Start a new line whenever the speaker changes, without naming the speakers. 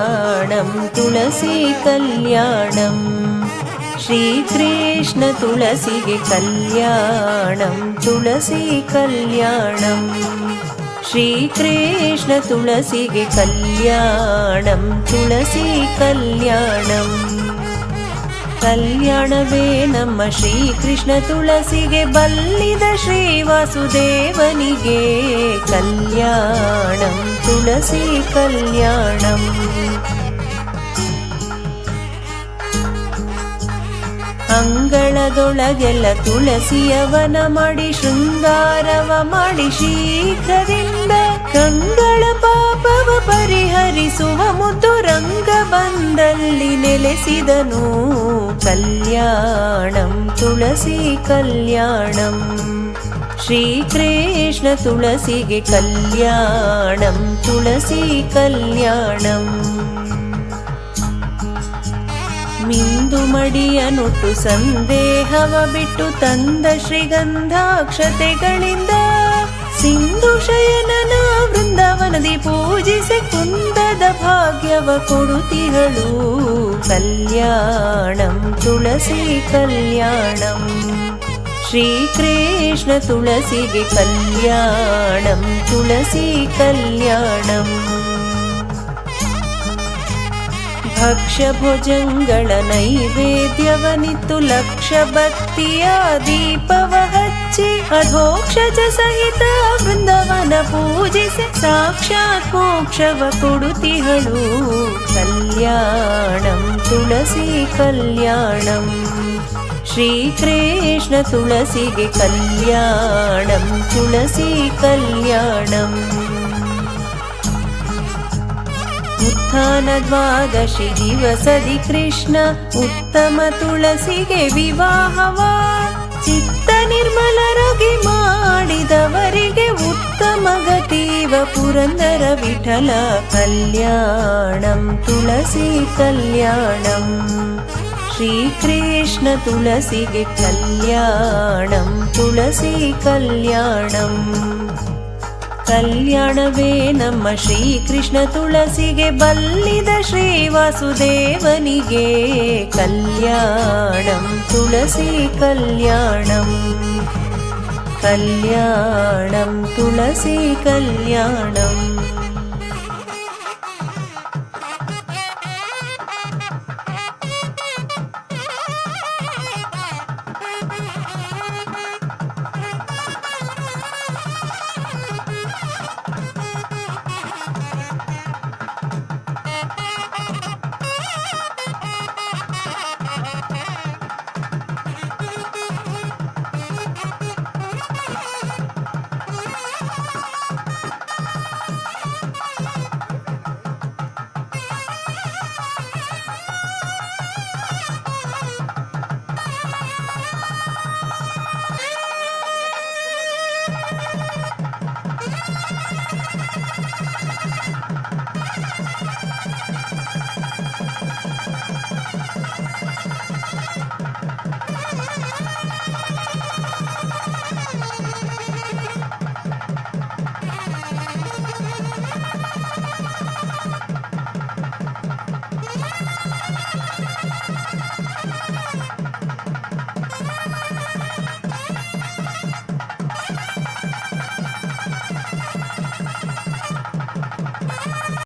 कल्याणं तुलसी कल्याणं श्रीकृष्ण तुलसिगे कल्याणं तुलसी कल्याणं श्रीकृष्ण तुलसिगे कल्याणं तुलसी कल्याणं कल्याणवे ನಮ್ಮ ಶ್ರೀಕೃಷ್ಣ ತುಳಸಿಗೆ ಬಲ್ಲಿದ ಶ್ರೀ ವಾಸುದೇವನಿಗೆ ಕಲ್ಯಾಣಂ ತುಳಸಿ ಕಲ್ಯಾಣಂ ಅಂಗಳದೊಳಗೆಲ್ಲ ತುಳಸಿಯವನ ಮಾಡಿ ಶೃಂಗಾರವ ಮಾಡಿ ಶೀಘ್ರದಿಂದ ಕಂಗಳ ಪಾಪವ ಪರಿಹರಿಸುವ ಮುದ್ದು ರಂಗ ಬಂದಲ್ಲಿ ನೆಲೆಸಿದನು ಕಲ್ಯಾಣಂ ತುಳಸಿ ಕಲ್ಯಾಣಂ ಶ್ರೀಕೃಷ್ಣ ತುಳಸಿಗೆ ಕಲ್ಯಾಣಂ ತುಳಸಿ ಕಲ್ಯಾಣಂ ಮಿಂದು ಮಡಿಯನುಟ್ಟು ಸಂದೇಹವ ಬಿಟ್ಟು ತಂದ ಶ್ರೀಗಂಧಾಕ್ಷತೆಗಳಿಂದ ಸಿಂಧು ಶಯನನ ವೃಂದಾವನದಿ ಪೂಜಿಸಿ ಕುಂದದ ಭಾಗ್ಯವ ಕೊಡುತ್ತಿಹಳು ಕಲ್ಯಾಣಂ ತುಳಸಿ ಕಲ್ಯಾಣಂ ಶ್ರೀಕೃಷ್ಣ ತುಳಸಿಗೆ ಕಲ್ಯಾಣಂ ತುಳಸಿ ಕಲ್ಯಾಣಂ ಭಕ್ಷ್ಯ ಭೋಜಂಗಳ ನೈವೇದ್ಯವನಿತ್ತು ಲಕ್ಷ ಭಕ್ತಿಯ ದೀಪವ ಹಚ್ಚಿ ಅಧೋಕ್ಷಜ ಸಹಿತ ವೃಂದಾವನ ಪೂಜಿಸಿ ಸಾಕ್ಷಾತ್ ಮೋಕ್ಷವ ಕೊಡುತ್ತಿಹಳು ಕಲ್ಯಾಣಂ ತುಳಸಿ ಕಲ್ಯಾಣಂ ಶ್ರೀಕೃಷ್ಣ ತುಳಸಿಗೆ ಕಲ್ಯಾಣಂ ತುಳಸಿ ಕಲ್ಯಾಣಂ उत्थान द्वादशी दिवसदि कृष्ण उत्तम तुलसिगे विवाहव चित्त निर्मलराಗಿ ಮಾಡಿದವರಿಗೆ ಉತ್ತಮ ಗತಿವ ಪುರಂದರ ವಿಠಲ ಕಲ್ಯಾಣಂ ತುಳಸಿ ಕಲ್ಯಾಣಂ ಶ್ರೀಕೃಷ್ಣ ತುಳಸಿಗೆ ಕಲ್ಯಾಣಂ ತುಳಸಿ ಕಲ್ಯಾಣಂ ಕಲ್ಯಾಣವೇ ನಮ್ಮ ಶ್ರೀಕೃಷ್ಣ ತುಳಸಿಗೆ ಬಲ್ಲಿದ ಶ್ರೀ ವಾಸುದೇವನಿಗೆ ಕಲ್ಯಾಣಂ ತುಳಸಿ ಕಲ್ಯಾಣಂ ಕಲ್ಯಾಣಂ ತುಳಸಿ ಕಲ್ಯಾಣಂ